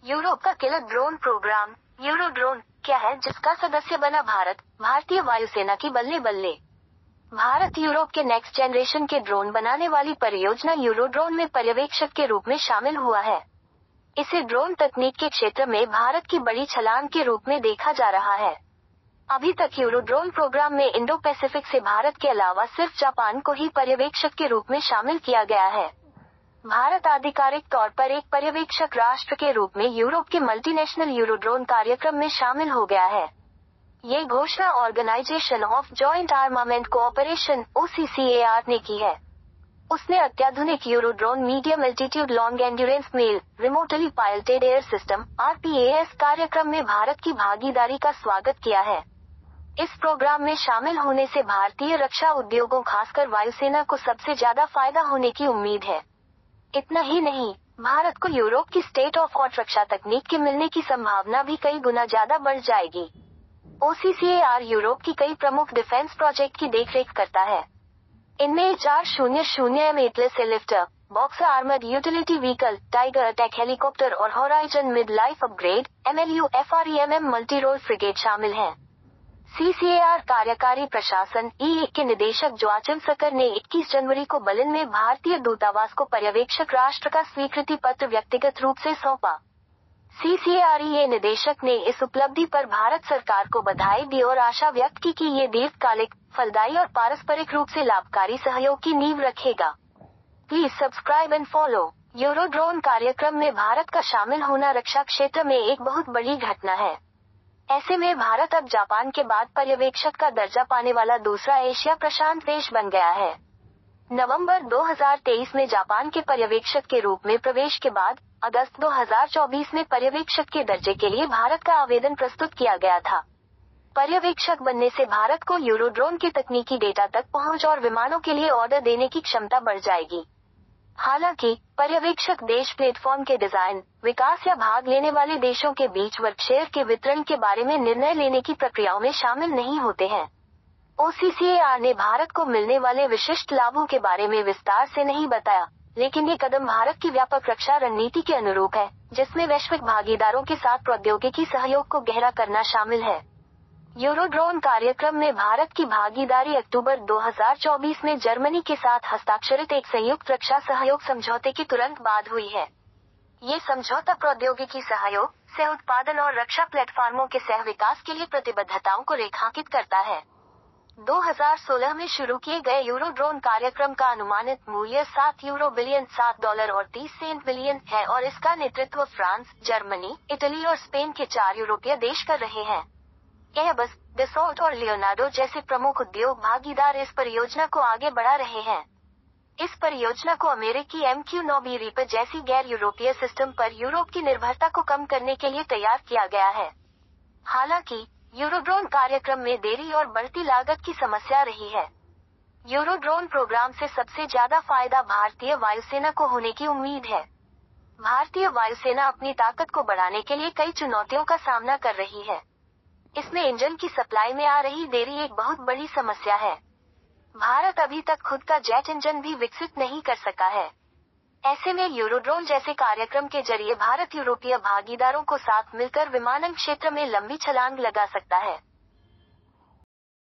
Europe का killer drone programme Eurodrone क्या है जिसका सदस्य बना भारत? भारतीय वायुसेना की बल्ले बल्ले। भारत यूरोप के नेक्स्ट जनरेशन के ड्रोन बनाने वाली परियोजना यूरोड्रोन में पर्यवेक्षक के रूप में शामिल हुआ है। इसे ड्रोन तकनीक के क्षेत्र में भारत की बड़ी छलांग के रूप में देखा जा रहा है। अभी तक यूरोड्रोन प्रोग्राम में इंडो पैसिफिक से भारत के अलावा सिर्फ जापान को ही पर्यवेक्षक के रूप में शामिल किया गया है। भारत आधिकारिक तौर पर एक पर्यवेक्षक राष्ट्र के रूप में यूरोप के मल्टीनेशनल यूरोड्रोन कार्यक्रम में शामिल हो गया है। ये घोषणा organisation of joint armament cooperation (OCCAR) ने की है। उसने अत्याधुनिक Eurodrone medium altitude long endurance MALE remotely piloted air system (RPAS) कार्यक्रम में भारत की भागीदारी का स्वागत किया है। इस प्रोग्राम में शामिल होने से भारतीय रक्षा उद्योगों खासकर वायुसेना को सबसे ज्यादा फायदा होने की उम्मीद है। इतना ही नहीं, भारत को यूरोप की स्टेट ऑफ आर्ट रक्षा तकनीक के मिलने की संभावना भी कई गुना ज्यादा बढ़ जाएगी। OCCAR यूरोप की कई प्रमुख डिफेंस प्रोजेक्ट की देखरेख करता है। इनमें 400M Atlas lifter, Boxer armoured utility vehicle, Tiger attack helicopter और Horizon mid life upgrade MLU FREMM multi role frigate शामिल हैं। CCAR कार्यकारी प्रशासन (EA) के निदेशक जोआचिम सकर ने 21 जनवरी को बर्लिन में भारतीय दूतावास को पर्यवेक्षक राष्ट्र का स्वीकृति पत्र व्यक्तिगत रूप से सौंपा। CCAR EA निदेशक ने इस उपलब्धि पर भारत सरकार को बधाई दी और आशा व्यक्त की कि ये दीर्घकालिक, फलदायी और पारस्परिक रूप से लाभकारी सहयोग की नींव रखेगा। Please subscribe and follow. Eurodrone कार्यक्रम में भारत का शामिल होना रक्षा क्षेत्र में एक बहुत बड़ी घटना है। ऐसे में भारत अब जापान के बाद पर्यवेक्षक का दर्जा पाने वाला दूसरा एशिया प्रशांत देश बन गया है। नवंबर 2023 में जापान के पर्यवेक्षक के रूप में प्रवेश के बाद अगस्त 2024 में पर्यवेक्षक के दर्जे के लिए भारत का आवेदन प्रस्तुत किया गया था। पर्यवेक्षक बनने से भारत को यूरोड्रोन के तकनीकी डेटा तक पहुंच और विमानों के लिए ऑर्डर देने की क्षमता बढ़ जाएगी। हालांकि पर्यवेक्षक देश प्लेटफॉर्म के डिजाइन, विकास या भाग लेने वाले देशों के बीच वर्कशेयर के वितरण के बारे में निर्णय लेने की प्रक्रियाओं में शामिल नहीं होते हैं। OCCAR ने भारत को मिलने वाले विशिष्ट लाभों के बारे में विस्तार से नहीं बताया, लेकिन ये कदम भारत की व्यापक रक्षा रणनीति के अनुरूप है, जिसमें वैश्विक भागीदारों के साथ प्रौद्योगिकी सहयोग को गहरा करना शामिल है। यूरोड्रोन कार्यक्रम में भारत की भागीदारी अक्टूबर 2024 में जर्मनी के साथ हस्ताक्षरित एक संयुक्त रक्षा सहयोग समझौते के तुरंत बाद हुई है। ये समझौता प्रौद्योगिकी सहयोग, सह उत्पादन और रक्षा प्लेटफार्मों के सह विकास के लिए प्रतिबद्धताओं को रेखांकित करता है। 2016 में शुरू किए गए यूरोड्रोन कार्यक्रम का अनुमानित मूल्य $7 बिलियन $7 और 30 सेंट बिलियन है और इसका नेतृत्व फ्रांस, जर्मनी, इटली और स्पेन के 4 यूरोपीय देश कर रहे हैं। एयरबस, डसॉल्ट और लियोनार्डो जैसे प्रमुख उद्योग भागीदार इस परियोजना को आगे बढ़ा रहे हैं। इस परियोजना को अमेरिकी MQ-9B रीपर जैसी गैर यूरोपीय सिस्टम पर यूरोप की निर्भरता को कम करने के लिए तैयार किया गया है। हालांकि यूरोड्रोन कार्यक्रम में देरी और बढ़ती लागत की समस्या रही है। यूरोड्रोन प्रोग्राम से सबसे ज्यादा फायदा भारतीय वायुसेना को होने की उम्मीद है। भारतीय वायुसेना अपनी ताकत को बढ़ाने के लिए कई चुनौतियों का सामना कर रही है। इसमें इंजन की सप्लाई में आ रही देरी एक बहुत बड़ी समस्या है। भारत अभी तक खुद का जेट इंजन भी विकसित नहीं कर सका है। ऐसे में यूरोड्रोन जैसे कार्यक्रम के जरिए भारत यूरोपीय भागीदारों को साथ मिलकर विमानन क्षेत्र में लंबी छलांग लगा सकता है।